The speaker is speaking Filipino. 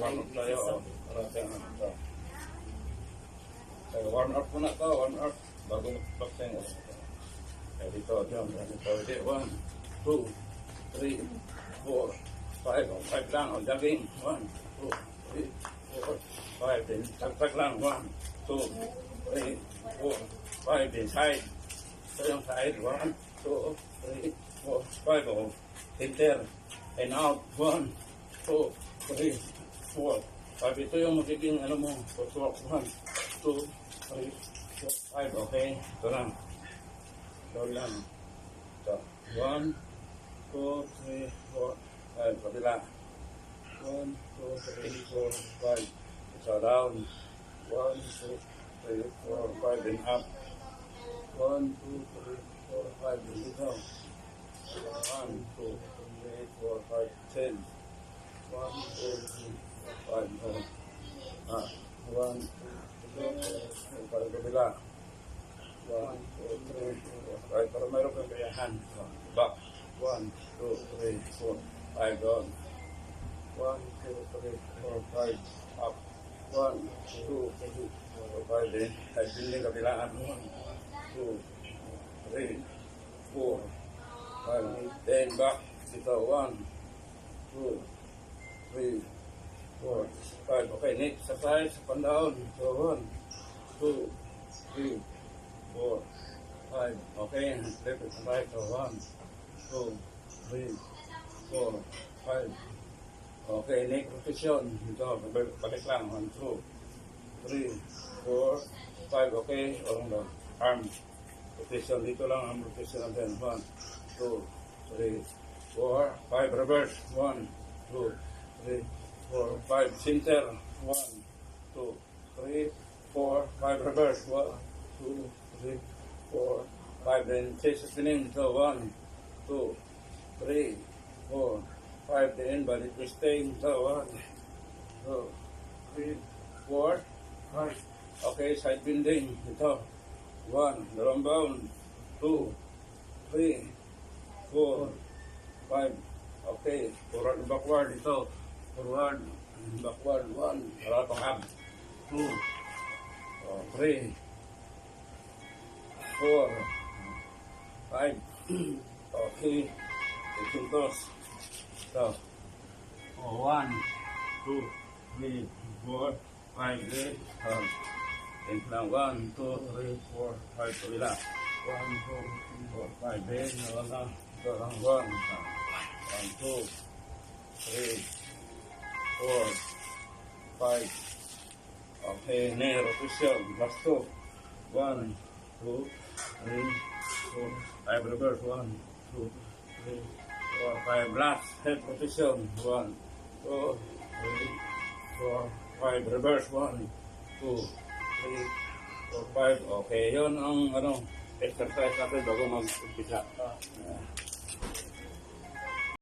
warm up tayo. Para tayo ito. Okay, warm up muna ito. Warm up. Bago mag-boxing. Okay, dito. Dito. 1, 2, 3, 4, 5. 5 lang. O, jogging. 1, 2, 3, 4, 5. Then, tagtag lang. 1, 2, 3, 4, 5. Then, side. Ito yung side. 1, 2, 3, 4, 5. O, enter. And out. 1, 2, 3, 4, 5. Ito yung magiging ano mo. Footwork. 1, 2, 3, 4, 5. Okay. Ito lang. Ito lang. Ito. 1, 2, 3, 4, 5. Kabila. 1, 2, 3, 4, 5. Isa down. 1, 2, 3, 4, 5. Then up. 1, 2, 3, 4, 5. Then dito. 1, 2, 3, 4, 5, 10. 1, 2, 3, 4, 5. 1, 2, 3, 4, 5. Kabila. 1, 2, 3, 4, 5. Para mayroon kang kayahan. Back. 1, 2, 3, 4, 5. Down. 1, 2, 3, 4, 5. Up. 1, 2, 3, 4, 5. Then, side building kabilaan. 1, 2, 3, 4, 5. Then, back. Dito. 1, 2, 3, 4, 5. Okay, next sa side, sa pandown. So, 1, 2, 3, 4, 5. Okay, left and right. So, 1, 2, 3, 4, 5. Okay, next rotation. Ito, balik lang. 1, 2, 3, 4, 5. Okay, along the arm rotation. Dito lang ang rotation natin. 1, 2, 3, 4, 5. Reverse. 1, 2, 3, 4, 5. Center. 1, 2, 3, 4, 5. Reverse. 1, 2, 3, 4, 5. Then chest spinning. So 1, 2, 3, 4, 5. Then body twisting. So 1, 2, 3, 4, 5. Okay, side bending. Ito. 1, dalawang bound. 2, 3, 4, 5. Okay, forward and backward. Ito. Forward and backward. 1. Wala pang ab. 2, 3, 4, 5. Okay. Itong toss. So, 1, 2, 3, 4, 5. Then, and now 1, 2, 3, 4, 5. Kabila. 1, 2, 3, 4, 5. Then, wala. Ito lang. 1, 2, 3, 4, 5. Okay, next rotation. Last 2. 1, 2, 3, 4, 5. Reverse. 1, 2, 3, 4, 5. Last head rotation. 1, 2, 3, 4, 5. Reverse. 1, 2, 3, 4, 5. Okay, yun ang exercise natin bago mag-umpisa.